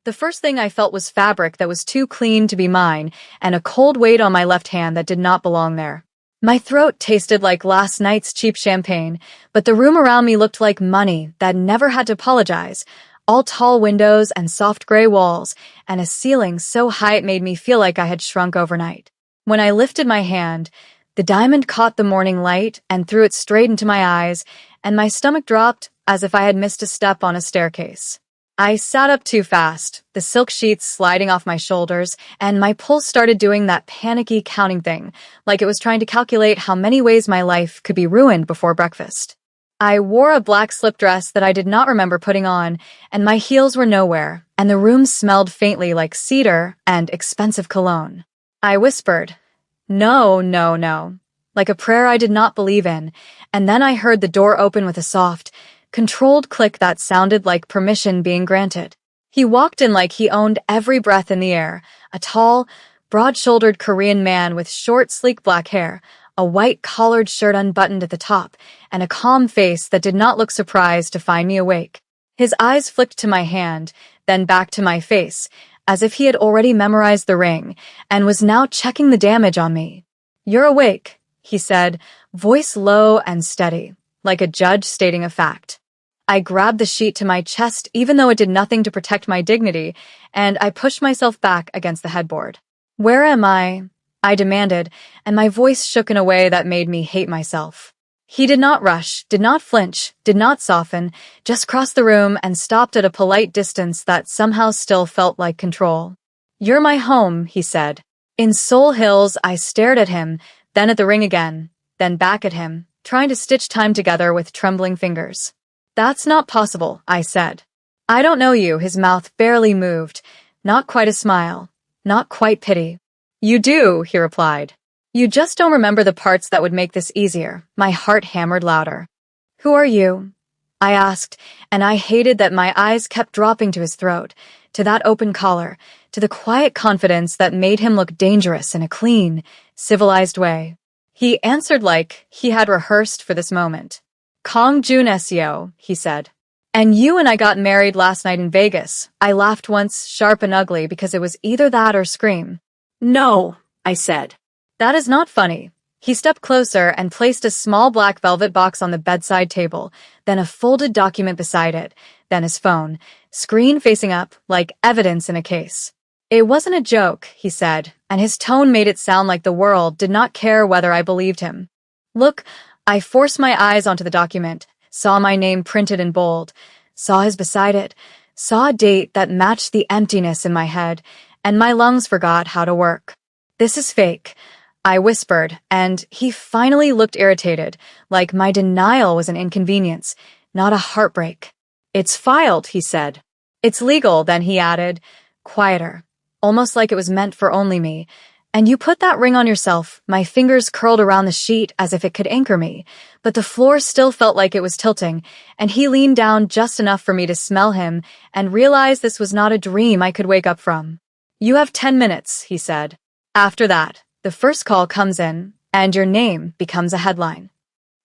The first thing I felt was fabric that was too clean to be mine, and a cold weight on my left hand that did not belong there. My throat tasted like last night's cheap champagne, but the room around me looked like money that never had to apologize. All tall windows and soft gray walls, and a ceiling so high it made me feel like I had shrunk overnight. When I lifted my hand, the diamond caught the morning light and threw it straight into my eyes, and my stomach dropped as if I had missed a step on a staircase. I sat up too fast, the silk sheets sliding off my shoulders, and my pulse started doing that panicky counting thing, like it was trying to calculate how many ways my life could be ruined before breakfast. I wore a black slip dress that I did not remember putting on, and my heels were nowhere, and the room smelled faintly like cedar and expensive cologne. I whispered, "No, no, no," like a prayer I did not believe in, and then I heard the door open with a soft, controlled click that sounded like permission being granted. He walked in like he owned every breath in the air, a tall, broad-shouldered Korean man with short, sleek black hair, a white collared shirt unbuttoned at the top, and a calm face that did not look surprised to find me awake. His eyes flicked to my hand, then back to my face, as if he had already memorized the ring, and was now checking the damage on me. "You're awake," he said, voice low and steady, like a judge stating a fact. I grabbed the sheet to my chest even though it did nothing to protect my dignity, and I pushed myself back against the headboard. "Where am I?" I demanded, and my voice shook in a way that made me hate myself. He did not rush, did not flinch, did not soften, just crossed the room and stopped at a polite distance that somehow still felt like control. "You're my home," he said. In Soul Hills, I stared at him, then at the ring again, then back at him, trying to stitch time together with trembling fingers. "That's not possible," I said. "I don't know you." His mouth barely moved. Not quite a smile. Not quite pity. "You do," he replied. "You just don't remember the parts that would make this easier." My heart hammered louder. "Who are you?" I asked, and I hated that my eyes kept dropping to his throat, to that open collar, to the quiet confidence that made him look dangerous in a clean, civilized way. He answered like he had rehearsed for this moment. "Kong Jun Seo," he said. "And you and I got married last night in Vegas." I laughed once, sharp and ugly, because it was either that or scream. "No," I said. "That is not funny." He stepped closer and placed a small black velvet box on the bedside table, then a folded document beside it, then his phone, screen facing up, like evidence in a case. "It wasn't a joke," he said, and his tone made it sound like the world did not care whether I believed him. "Look," I forced my eyes onto the document, saw my name printed in bold, saw his beside it, saw a date that matched the emptiness in my head, and my lungs forgot how to work. "This is fake," I whispered, and he finally looked irritated, like my denial was an inconvenience, not a heartbreak. "It's filed," he said. "It's legal," then he added, quieter, almost like it was meant for only me. "And you put that ring on yourself." My fingers curled around the sheet as if it could anchor me, but the floor still felt like it was tilting, and he leaned down just enough for me to smell him and realize this was not a dream I could wake up from. "You have 10 minutes, he said. "After that, the first call comes in, and your name becomes a headline."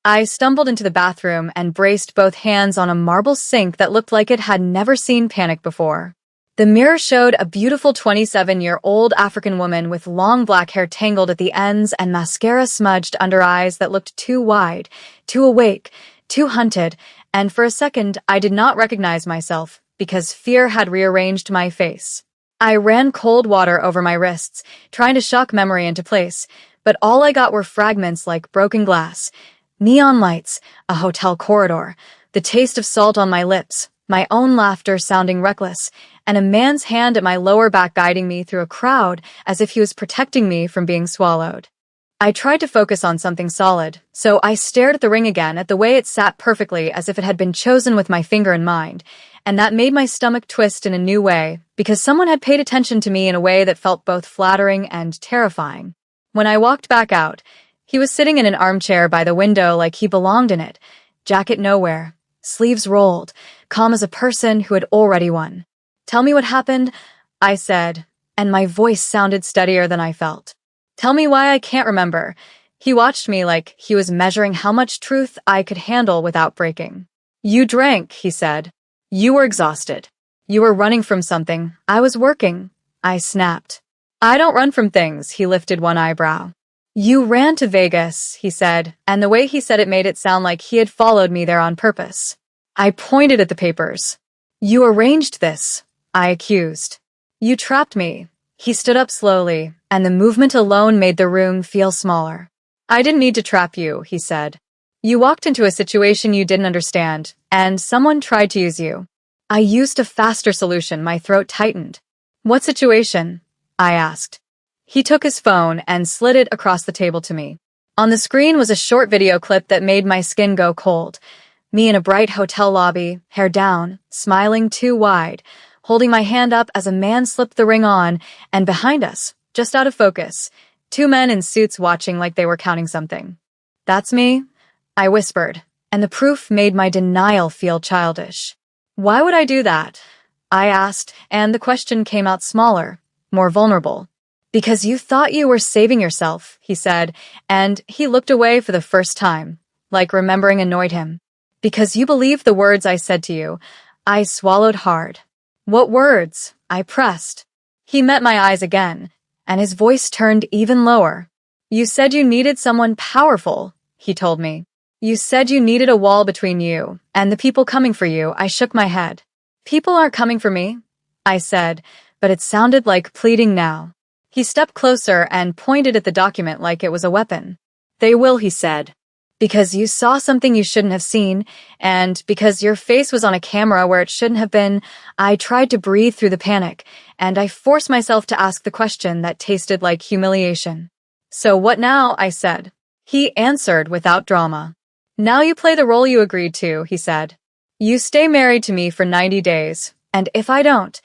I stumbled into the bathroom and braced both hands on a marble sink that looked like it had never seen panic before. The mirror showed a beautiful 27-year-old African woman with long black hair tangled at the ends and mascara smudged under eyes that looked too wide, too awake, too hunted, and for a second I did not recognize myself because fear had rearranged my face. I ran cold water over my wrists, trying to shock memory into place, but all I got were fragments like broken glass, neon lights, a hotel corridor, the taste of salt on my lips, my own laughter sounding reckless, and a man's hand at my lower back guiding me through a crowd as if he was protecting me from being swallowed. I tried to focus on something solid, so I stared at the ring again, at the way it sat perfectly as if it had been chosen with my finger in mind, and that made my stomach twist in a new way, because someone had paid attention to me in a way that felt both flattering and terrifying. When I walked back out, he was sitting in an armchair by the window like he belonged in it, jacket nowhere, sleeves rolled, calm as a person who had already won. "Tell me what happened," I said, and my voice sounded steadier than I felt. "Tell me why I can't remember." He watched me like he was measuring how much truth I could handle without breaking. "You drank," he said. "You were exhausted." You were running from something. I was working. I snapped. I don't run from things, he lifted one eyebrow. You ran to Vegas, he said, and the way he said it made it sound like he had followed me there on purpose. I pointed at the papers. You arranged this, I accused. You trapped me. He stood up slowly, and the movement alone made the room feel smaller. I didn't need to trap you, he said. You walked into a situation you didn't understand, and someone tried to use you. I used a faster solution. My throat tightened. What situation? I asked. He took his phone and slid it across the table to me. On the screen was a short video clip that made my skin go cold. Me in a bright hotel lobby, hair down, smiling too wide, holding my hand up as a man slipped the ring on, and behind us, just out of focus, two men in suits watching like they were counting something. That's me, I whispered, and the proof made my denial feel childish. Why would I do that? I asked, and the question came out smaller, more vulnerable. Because you thought you were saving yourself, he said, and he looked away for the first time, like remembering annoyed him. Because you believed the words I said to you. I swallowed hard. What words? I pressed. He met my eyes again, and his voice turned even lower. You said you needed someone powerful, he told me. You said you needed a wall between you and the people coming for you. I shook my head. People aren't coming for me, I said, but it sounded like pleading now. He stepped closer and pointed at the document like it was a weapon. They will, he said. Because you saw something you shouldn't have seen, and because your face was on a camera where it shouldn't have been. I tried to breathe through the panic, and I forced myself to ask the question that tasted like humiliation. So what now? I said. He answered without drama. Now you play the role you agreed to, he said. You stay married to me for 90 days, and if I don't,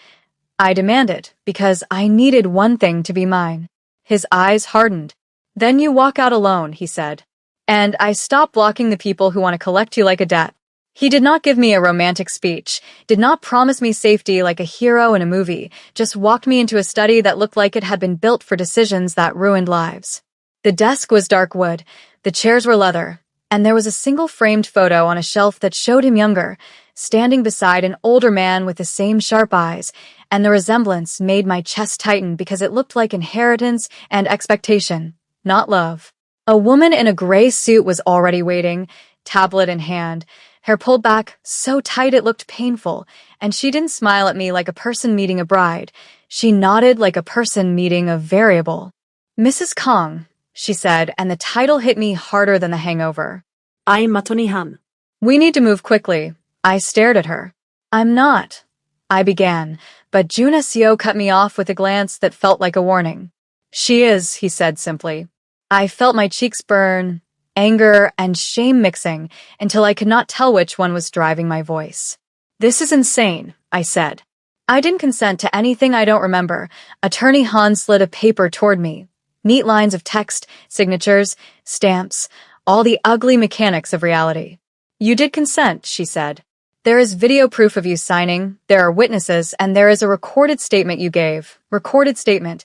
I demanded, because I needed one thing to be mine. His eyes hardened. Then you walk out alone, he said. And I stop blocking the people who want to collect you like a debt. He did not give me a romantic speech, did not promise me safety like a hero in a movie, just walked me into a study that looked like it had been built for decisions that ruined lives. The desk was dark wood, the chairs were leather, and there was a single framed photo on a shelf that showed him younger, standing beside an older man with the same sharp eyes, and the resemblance made my chest tighten because it looked like inheritance and expectation, not love. A woman in a gray suit was already waiting, tablet in hand, hair pulled back so tight it looked painful, and she didn't smile at me like a person meeting a bride. She nodded like a person meeting a variable. Mrs. Kong, she said, and the title hit me harder than the hangover. I'm Matonihan. We need to move quickly. I stared at her. I'm not. I began, but Juna Seo cut me off with a glance that felt like a warning. She is, he said simply. I felt my cheeks burn, anger and shame mixing until I could not tell which one was driving my voice. This is insane, I said. I didn't consent to anything I don't remember. Attorney Han slid a paper toward me. Neat lines of text, signatures, stamps, all the ugly mechanics of reality. You did consent, she said. There is video proof of you signing, there are witnesses, and there is a recorded statement you gave. Recorded statement.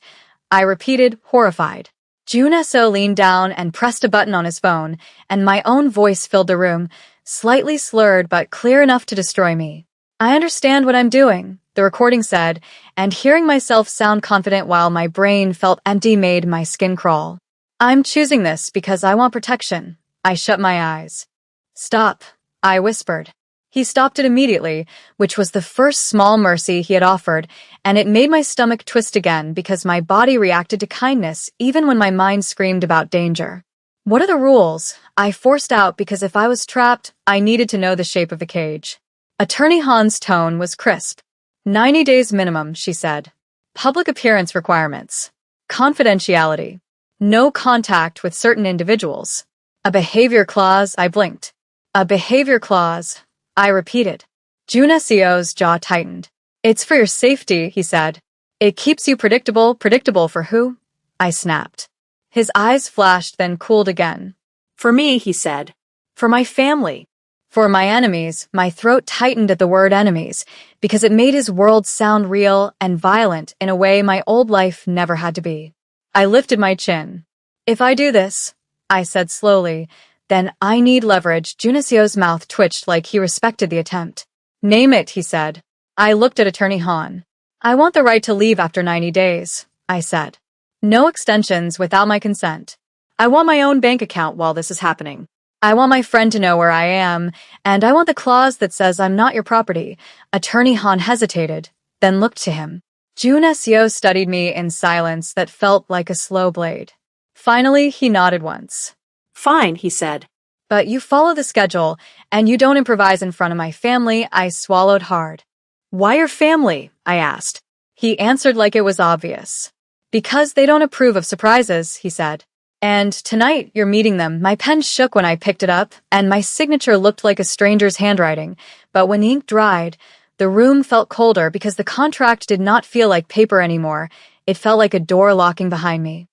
I repeated, horrified. Juna So leaned down and pressed a button on his phone, and my own voice filled the room, slightly slurred but clear enough to destroy me. I understand what I'm doing, the recording said, and hearing myself sound confident while my brain felt empty made my skin crawl. I'm choosing this because I want protection. I shut my eyes. Stop, I whispered. He stopped it immediately, which was the first small mercy he had offered, and it made my stomach twist again because my body reacted to kindness even when my mind screamed about danger. What are the rules? I forced out because if I was trapped, I needed to know the shape of the cage. Attorney Han's tone was crisp. 90 days minimum, she said. Public appearance requirements. Confidentiality. No contact with certain individuals. A behavior clause, I blinked. A behavior clause. I repeated. Juna Seo's jaw tightened. It's for your safety, he said. It keeps you predictable. Predictable for who? I snapped. His eyes flashed, then cooled again. For me, he said. For my family. For my enemies. My throat tightened at the word enemies, because it made his world sound real and violent in a way my old life never had to be. I lifted my chin. If I do this, I said slowly, then I need leverage. Juna Seo's mouth twitched like he respected the attempt. Name it, he said. I looked at Attorney Han. I want the right to leave after 90 days, I said. No extensions without my consent. I want my own bank account while this is happening. I want my friend to know where I am, and I want the clause that says I'm not your property. Attorney Han hesitated, then looked to him. Jun Seo studied me in silence that felt like a slow blade. Finally, he nodded once. Fine, he said. But you follow the schedule, and you don't improvise in front of my family. I swallowed hard. Why your family? I asked. He answered like it was obvious. Because they don't approve of surprises, he said. And tonight, you're meeting them. My pen shook when I picked it up, and my signature looked like a stranger's handwriting. But when the ink dried, the room felt colder because the contract did not feel like paper anymore. It felt like a door locking behind me.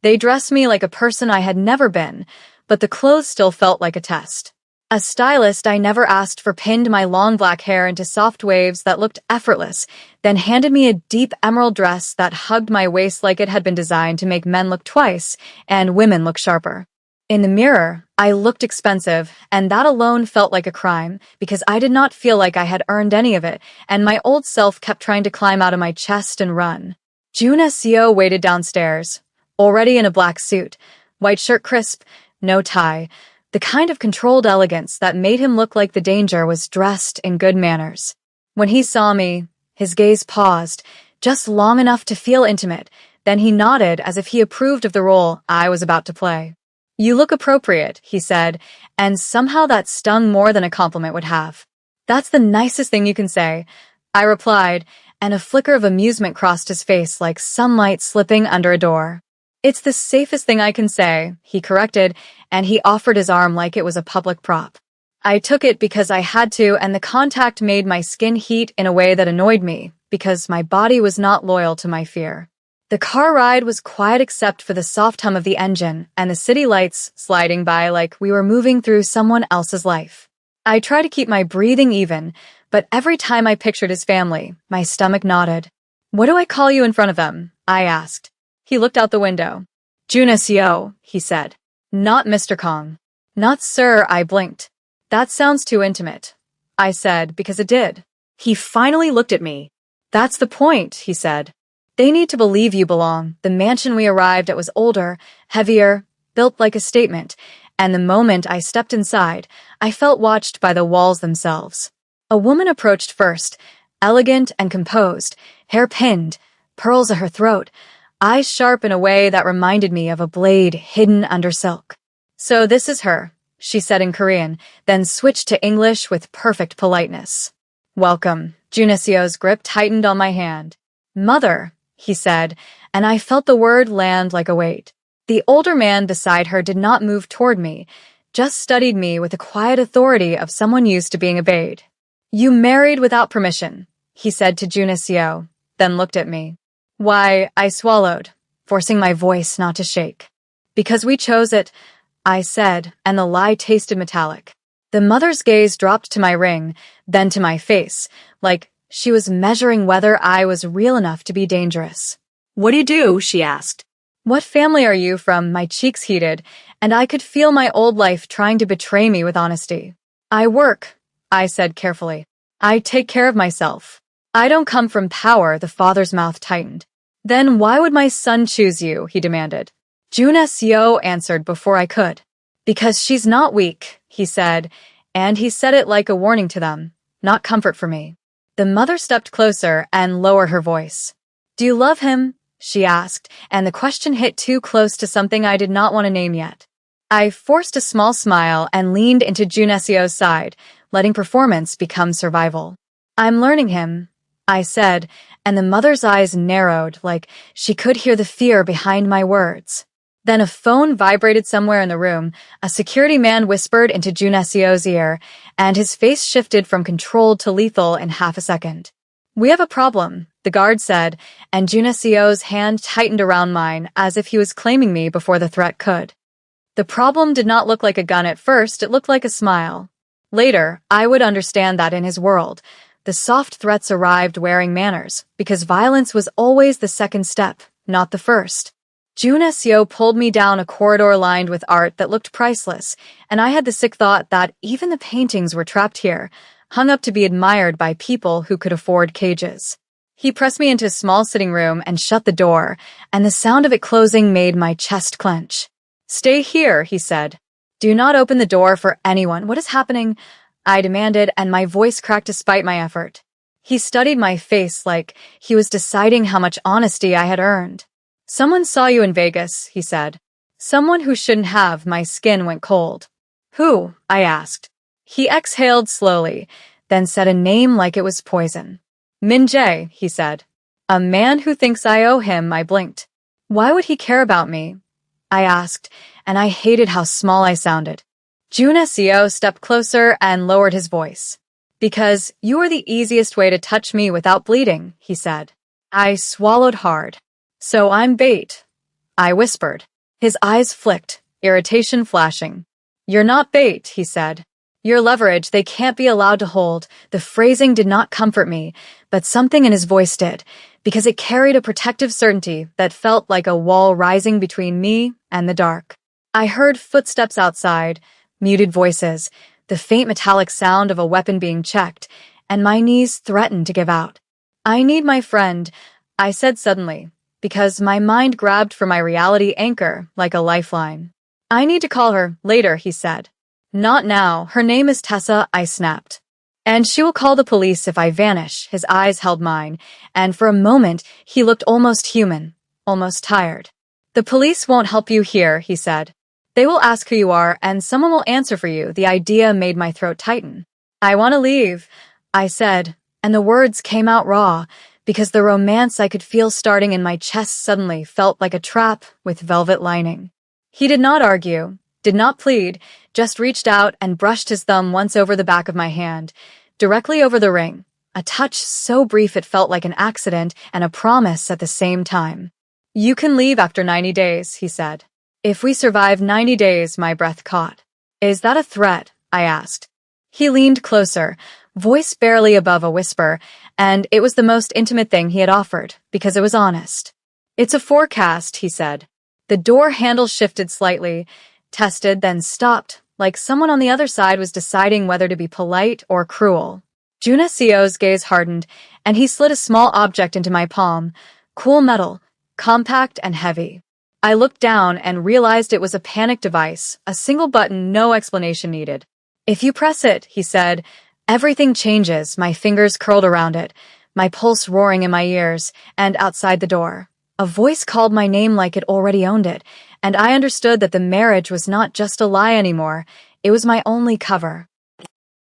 They dressed me like a person I had never been, but the clothes still felt like a test. A stylist I never asked for pinned my long black hair into soft waves that looked effortless, then handed me a deep emerald dress that hugged my waist like it had been designed to make men look twice and women look sharper. In the mirror, I looked expensive, and that alone felt like a crime because I did not feel like I had earned any of it, and my old self kept trying to climb out of my chest and run. Jun Seo waited downstairs, already in a black suit, white shirt crisp, no tie, the kind of controlled elegance that made him look like the danger was dressed in good manners. When he saw me, his gaze paused, just long enough to feel intimate, then he nodded as if he approved of the role I was about to play. You look appropriate, he said, and somehow that stung more than a compliment would have. That's the nicest thing you can say, I replied, and a flicker of amusement crossed his face like sunlight slipping under a door. It's the safest thing I can say, he corrected, and he offered his arm like it was a public prop. I took it because I had to, and the contact made my skin heat in a way that annoyed me, because my body was not loyal to my fear. The car ride was quiet except for the soft hum of the engine and the city lights sliding by like we were moving through someone else's life. I tried to keep my breathing even, but every time I pictured his family, my stomach knotted. What do I call you in front of them? I asked. He looked out the window. Jun Seo, he said. Not Mr. Kong. Not sir, I blinked. That sounds too intimate, I said, because it did. He finally looked at me. That's the point, he said. They need to believe you belong. The mansion we arrived at was older, heavier, built like a statement, and the moment I stepped inside, I felt watched by the walls themselves. A woman approached first, elegant and composed, hair pinned, pearls at her throat, eyes sharp in a way that reminded me of a blade hidden under silk. So this is her, she said in Korean, then switched to English with perfect politeness. Welcome. Jun Seo's grip tightened on my hand. Mother, he said, and I felt the word land like a weight. The older man beside her did not move toward me, just studied me with the quiet authority of someone used to being obeyed. You married without permission, he said to Jun Seo, then looked at me. Why, I swallowed, forcing my voice not to shake. Because we chose it, I said, and the lie tasted metallic. The mother's gaze dropped to my ring, then to my face, like she was measuring whether I was real enough to be dangerous. What do you do? She asked. What family are you from? My cheeks heated, and I could feel my old life trying to betray me with honesty. I work, I said carefully. I take care of myself. I don't come from power, the father's mouth tightened. Then why would my son choose you? He demanded. Jun Seo answered before I could. Because she's not weak, he said, and he said it like a warning to them, not comfort for me. The mother stepped closer and lowered her voice. Do you love him? She asked, and the question hit too close to something I did not want to name yet. I forced a small smile and leaned into Jun Seo's side, letting performance become survival. I'm learning him, I said, and the mother's eyes narrowed like she could hear the fear behind my words. Then a phone vibrated somewhere in the room, a security man whispered into Jun Seo's ear, and his face shifted from controlled to lethal in half a second. We have a problem, the guard said, and Jun Seo's hand tightened around mine as if he was claiming me before the threat could. The problem did not look like a gun at first, it looked like a smile. Later, I would understand that in his world, the soft threats arrived wearing manners, because violence was always the second step, not the first. Jun Seo pulled me down a corridor lined with art that looked priceless, and I had the sick thought that even the paintings were trapped here, hung up to be admired by people who could afford cages. He pressed me into a small sitting room and shut the door, and the sound of it closing made my chest clench. "Stay here," he said. "Do not open the door for anyone. What is happening?" I demanded, and my voice cracked despite my effort. He studied my face like he was deciding how much honesty I had earned. "Someone saw you in Vegas," he said. "Someone who shouldn't have." My skin went cold. "Who?" I asked. He exhaled slowly, then said a name like it was poison. "Min Jae," he said. "A man who thinks I owe him." I blinked. "Why would he care about me?" I asked, and I hated how small I sounded. Jun Seo stepped closer and lowered his voice. "Because you are the easiest way to touch me without bleeding," he said. I swallowed hard. "So I'm bait," I whispered. His eyes flicked, irritation flashing. "You're not bait," he said. "You're leverage they can't be allowed to hold." The phrasing did not comfort me, but something in his voice did, because it carried a protective certainty that felt like a wall rising between me and the dark. I heard footsteps outside, muted voices, the faint metallic sound of a weapon being checked, and my knees threatened to give out. "I need my friend," I said suddenly, because my mind grabbed for my reality anchor like a lifeline. "I need to call her later," he said. "Not now. Her name is Tessa," I snapped. "And she will call the police if I vanish." His eyes held mine, and for a moment he looked almost human, almost tired. "The police won't help you here," he said. "They will ask who you are, and someone will answer for you." The idea made my throat tighten. "I want to leave," I said, and the words came out raw, because the romance I could feel starting in my chest suddenly felt like a trap with velvet lining. He did not argue, did not plead, just reached out and brushed his thumb once over the back of my hand, directly over the ring, a touch so brief it felt like an accident and a promise at the same time. "You can leave after 90 days, he said. "If we survive 90 days, my breath caught. "Is that a threat?" I asked. He leaned closer, voice barely above a whisper, and it was the most intimate thing he had offered, because it was honest. "It's a forecast," he said. The door handle shifted slightly, tested, then stopped, like someone on the other side was deciding whether to be polite or cruel. Jun Seo's gaze hardened, and he slid a small object into my palm, cool metal, compact and heavy. I looked down and realized it was a panic device, a single button, no explanation needed. "If you press it," he said, "everything changes." My fingers curled around it, my pulse roaring in my ears, and outside the door. A voice called my name like it already owned it, and I understood that the marriage was not just a lie anymore, it was my only cover.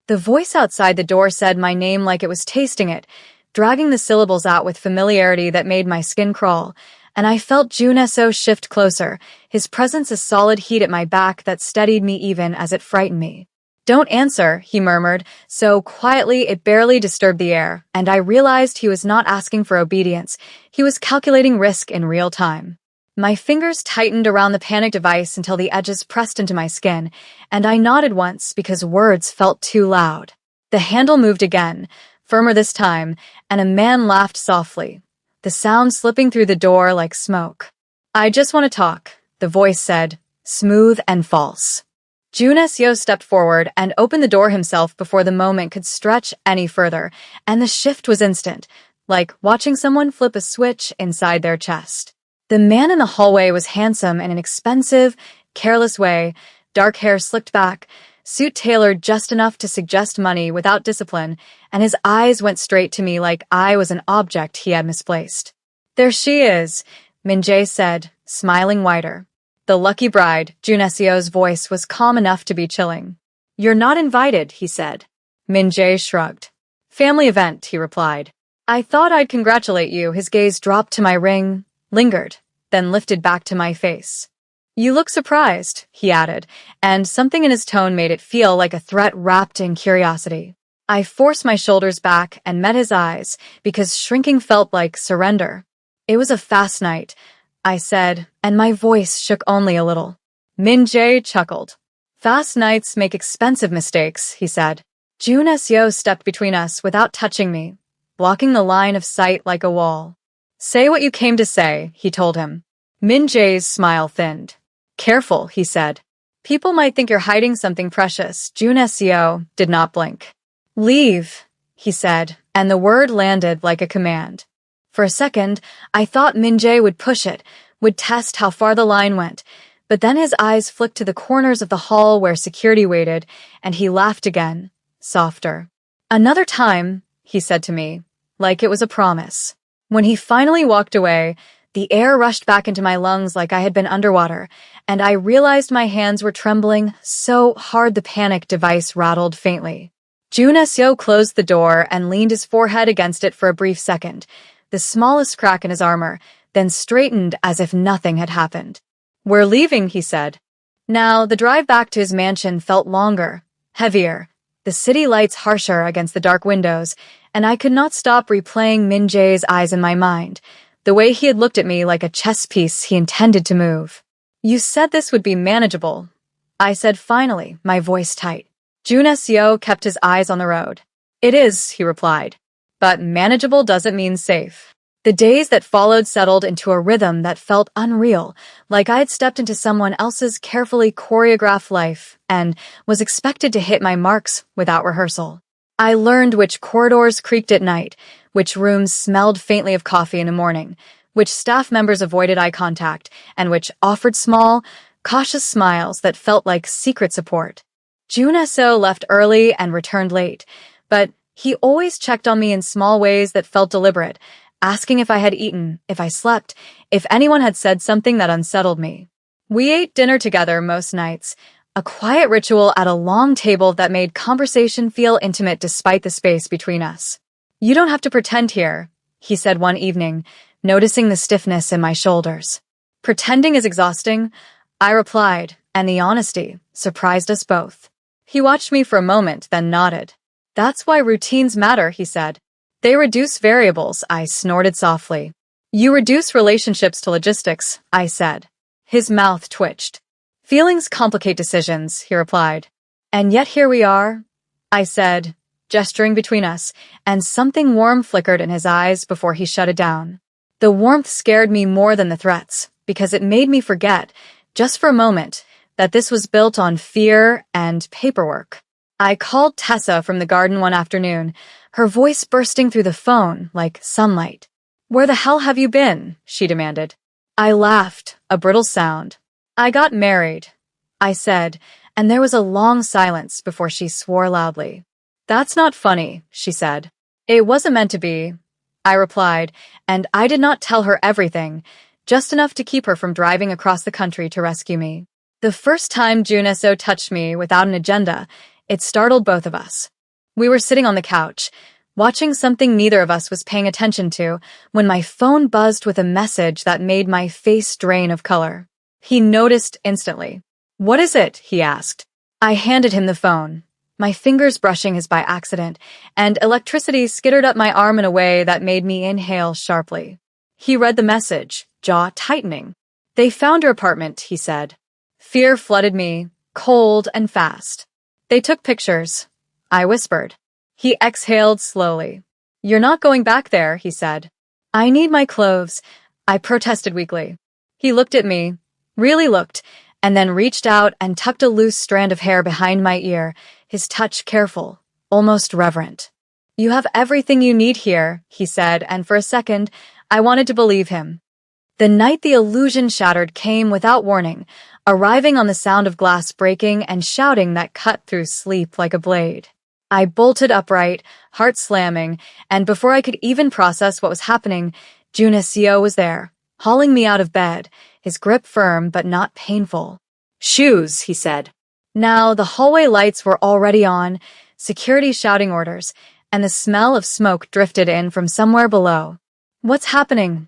The voice outside the door said my name like it was tasting it, dragging the syllables out with familiarity that made my skin crawl, and I felt Jun Seo shift closer, his presence a solid heat at my back that steadied me even as it frightened me. "Don't answer," he murmured, so quietly it barely disturbed the air, and I realized he was not asking for obedience, he was calculating risk in real time. My fingers tightened around the panic device until the edges pressed into my skin, and I nodded once because words felt too loud. The handle moved again, firmer this time, and a man laughed softly, the sound slipping through the door like smoke. "I just want to talk," the voice said, smooth and false. Jun Seo stepped forward and opened the door himself before the moment could stretch any further, and the shift was instant, like watching someone flip a switch inside their chest. The man in the hallway was handsome in an expensive, careless way, dark hair slicked back, suit tailored just enough to suggest money without discipline, and his eyes went straight to me like I was an object he had misplaced. "There she is," Min Jae said, smiling wider. "The lucky bride." Jun Seo's voice was calm enough to be chilling. "You're not invited," he said. Min Jae shrugged. "Family event," he replied. "I thought I'd congratulate you." His gaze dropped to my ring, lingered, then lifted back to my face. "You look surprised," he added, and something in his tone made it feel like a threat wrapped in curiosity. I forced my shoulders back and met his eyes, because shrinking felt like surrender. "It was a fast night," I said, and my voice shook only a little. Min Jae chuckled. "Fast nights make expensive mistakes," he said. Jun Seo stepped between us without touching me, blocking the line of sight like a wall. "Say what you came to say," he told him. Min Jae's smile thinned. "Careful," he said. "People might think you're hiding something precious." Jun Seo did not blink. Leave, he said, and the word landed like a command. For a second, I thought Min-jae would push it, would test how far the line went, but then his eyes flicked to the corners of the hall where security waited, and he laughed again, softer. Another time, he said to me, like it was a promise. When he finally walked away, the air rushed back into my lungs like I had been underwater, and I realized my hands were trembling so hard the panic device rattled faintly. Jun Seo closed the door and leaned his forehead against it for a brief second, the smallest crack in his armor, then straightened as if nothing had happened. "We're leaving," he said. Now, the drive back to his mansion felt longer, heavier, the city lights harsher against the dark windows, and I could not stop replaying Min-jae's eyes in my mind, the way he had looked at me like a chess piece he intended to move. "You said this would be manageable," I said finally, my voice tight. Jun Seo kept his eyes on the road. "It is," he replied. "But manageable doesn't mean safe." The days that followed settled into a rhythm that felt unreal, like I had stepped into someone else's carefully choreographed life and was expected to hit my marks without rehearsal. I learned which corridors creaked at night, which rooms smelled faintly of coffee in the morning, which staff members avoided eye contact, and which offered small, cautious smiles that felt like secret support. Jun Seo left early and returned late, but he always checked on me in small ways that felt deliberate, asking if I had eaten, if I slept, if anyone had said something that unsettled me. We ate dinner together most nights, a quiet ritual at a long table that made conversation feel intimate despite the space between us. "You don't have to pretend here," he said one evening, noticing the stiffness in my shoulders. "Pretending is exhausting," I replied, and the honesty surprised us both. He watched me for a moment, then nodded. "That's why routines matter," he said. "They reduce variables," I snorted softly. "You reduce relationships to logistics," I said. His mouth twitched. "Feelings complicate decisions," he replied. "And yet here we are," I said, gesturing between us, and something warm flickered in his eyes before he shut it down. The warmth scared me more than the threats, because it made me forget, just for a moment, that this was built on fear and paperwork. I called Tessa from the garden one afternoon, her voice bursting through the phone like sunlight. "Where the hell have you been?" she demanded. I laughed, a brittle sound. "I got married," I said, and there was a long silence before she swore loudly. "That's not funny," she said. "It wasn't meant to be," I replied, and I did not tell her everything, just enough to keep her from driving across the country to rescue me. The first time Jun Seo touched me without an agenda, it startled both of us. We were sitting on the couch, watching something neither of us was paying attention to, when my phone buzzed with a message that made my face drain of color. He noticed instantly. "What is it?" he asked. I handed him the phone, my fingers brushing his by accident, and electricity skittered up my arm in a way that made me inhale sharply. He read the message, jaw tightening. "They found your apartment," he said. Fear flooded me, cold and fast. "They took pictures," I whispered. He exhaled slowly. "You're not going back there," he said. "I need my clothes," I protested weakly. He looked at me, really looked, and then reached out and tucked a loose strand of hair behind my ear, his touch careful, almost reverent. "You have everything you need here," he said, and for a second, I wanted to believe him. The night the illusion shattered came without warning, arriving on the sound of glass breaking and shouting that cut through sleep like a blade. I bolted upright, heart slamming, and before I could even process what was happening, Jun Seo was there, hauling me out of bed, his grip firm but not painful. "Shoes," he said. Now the hallway lights were already on, security shouting orders, and the smell of smoke drifted in from somewhere below. "What's happening?"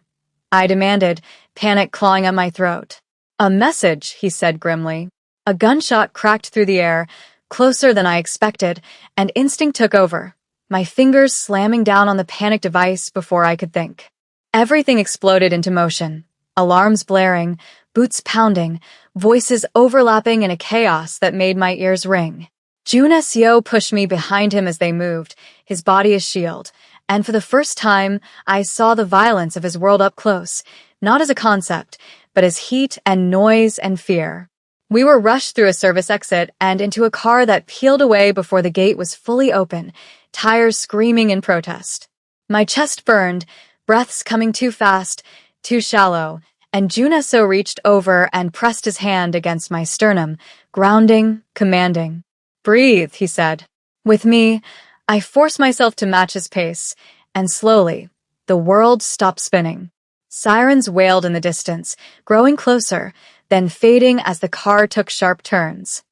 I demanded, panic clawing at my throat. "A message," he said grimly. A gunshot cracked through the air, closer than I expected, and instinct took over, my fingers slamming down on the panic device before I could think. Everything exploded into motion, alarms blaring, boots pounding, voices overlapping in a chaos that made my ears ring. Jun Seo pushed me behind him as they moved, his body a shield, and for the first time, I saw the violence of his world up close, not as a concept, but as heat and noise and fear. We were rushed through a service exit and into a car that peeled away before the gate was fully open, tires screaming in protest. My chest burned, breaths coming too fast, too shallow, and Juneso reached over and pressed his hand against my sternum, grounding, commanding. "Breathe," he said. With me, I forced myself to match his pace, and slowly, the world stopped spinning. Sirens wailed in the distance, growing closer, then fading as the car took sharp turns.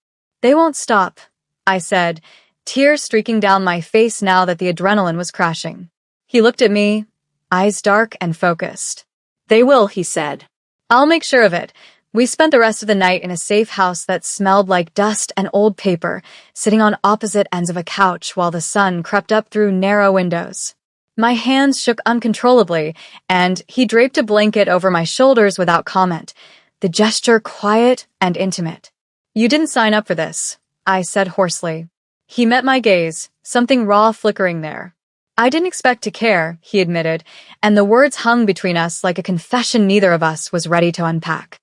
"They won't stop," I said, tears streaking down my face now that the adrenaline was crashing. He looked at me, eyes dark and focused. "They will," he said. "I'll make sure of it." We spent the rest of the night in a safe house that smelled like dust and old paper, sitting on opposite ends of a couch while the sun crept up through narrow windows. My hands shook uncontrollably, and he draped a blanket over my shoulders without comment, the gesture quiet and intimate. "You didn't sign up for this," I said hoarsely. He met my gaze, something raw flickering there. "I didn't expect to care," he admitted, and the words hung between us like a confession neither of us was ready to unpack.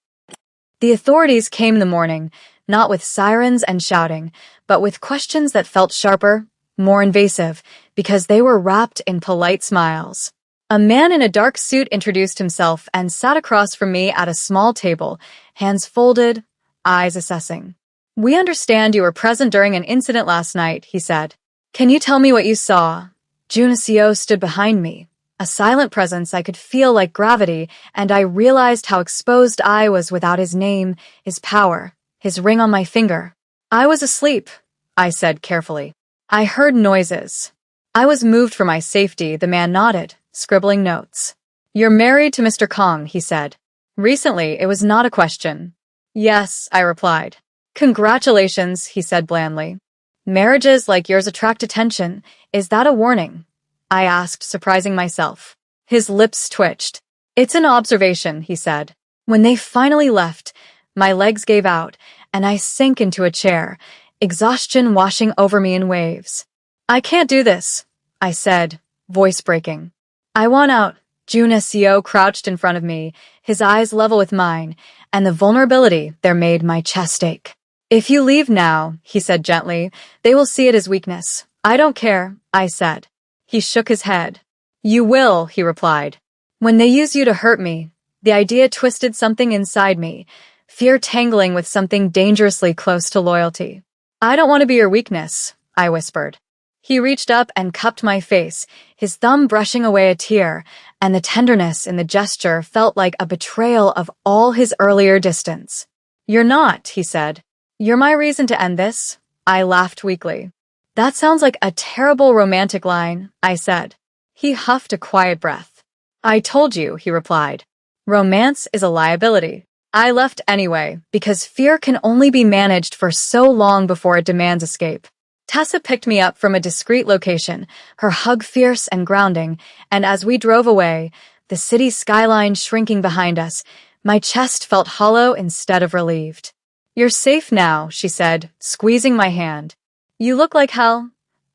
The authorities came in the morning, not with sirens and shouting, but with questions that felt sharper, more invasive, because they were wrapped in polite smiles. A man in a dark suit introduced himself and sat across from me at a small table, hands folded, eyes assessing. "We understand you were present during an incident last night," he said. "Can you tell me what you saw?" Junecio stood behind me, a silent presence I could feel like gravity, and I realized how exposed I was without his name, his power, his ring on my finger. "I was asleep," I said carefully. "I heard noises." "I was moved for my safety," the man nodded, scribbling notes. "You're married to Mr. Kong," he said. "Recently, it was not a question." "Yes," I replied. "Congratulations," he said blandly. "Marriages like yours attract attention. Is that a warning?" I asked, surprising myself. His lips twitched. "It's an observation," he said. When they finally left, my legs gave out, and I sank into a chair, exhaustion washing over me in waves. "I can't do this," I said, voice breaking. "I want out." Junecio crouched in front of me, his eyes level with mine, and the vulnerability there made my chest ache. "If you leave now," he said gently, "they will see it as weakness." "I don't care," I said. He shook his head. "You will," he replied. "When they use you to hurt me." The idea twisted something inside me, fear tangling with something dangerously close to loyalty. "I don't want to be your weakness," I whispered. He reached up and cupped my face, his thumb brushing away a tear, and the tenderness in the gesture felt like a betrayal of all his earlier distance. "You're not," he said. "You're my reason to end this." I laughed weakly. "That sounds like a terrible romantic line," I said. He huffed a quiet breath. "I told you," he replied. "Romance is a liability." I left anyway, because fear can only be managed for so long before it demands escape. Tessa picked me up from a discreet location, her hug fierce and grounding, and as we drove away, the city skyline shrinking behind us, my chest felt hollow instead of relieved. "You're safe now," she said, squeezing my hand. "You look like hell,"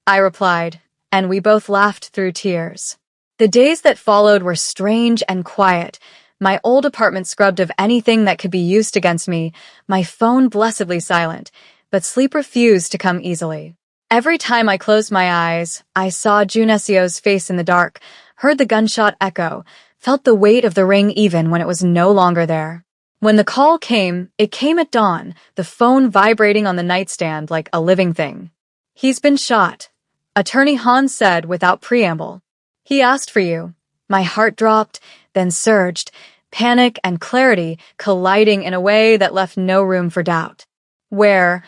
I replied, and we both laughed through tears. The days that followed were strange and quiet, my old apartment scrubbed of anything that could be used against me, my phone blessedly silent, but sleep refused to come easily. Every time I closed my eyes, I saw Junecio's face in the dark, heard the gunshot echo, felt the weight of the ring even when it was no longer there. When the call came, it came at dawn, the phone vibrating on the nightstand like a living thing. "He's been shot," Attorney Han said without preamble. "He asked for you." My heart dropped, then surged, panic and clarity colliding in a way that left no room for doubt. "Where?"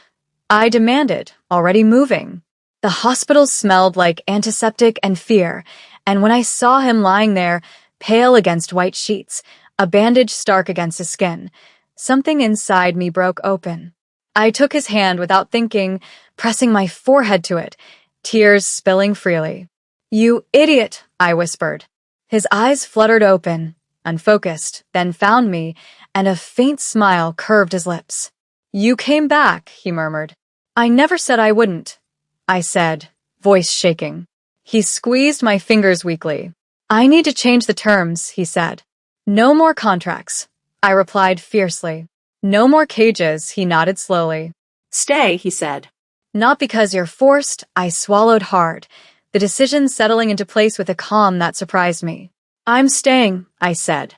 I demanded, already moving. The hospital smelled like antiseptic and fear, and when I saw him lying there, pale against white sheets, a bandage stark against his skin, something inside me broke open. I took his hand without thinking, pressing my forehead to it, tears spilling freely. "You idiot," I whispered. His eyes fluttered open, unfocused, then found me, and a faint smile curved his lips. "You came back," he murmured. "I never said I wouldn't," I said, voice shaking. He squeezed my fingers weakly. "I need to change the terms," he said. "No more contracts," I replied fiercely. "No more cages," he nodded slowly. "Stay," he said. "Not because you're forced," I swallowed hard. the decision settling into place with a calm that surprised me. "I'm staying," I said.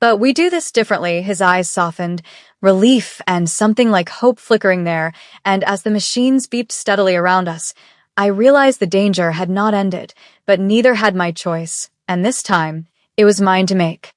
"But we do this differently." His eyes softened, relief and something like hope flickering there, and as the machines beeped steadily around us, I realized the danger had not ended, but neither had my choice, and this time, it was mine to make.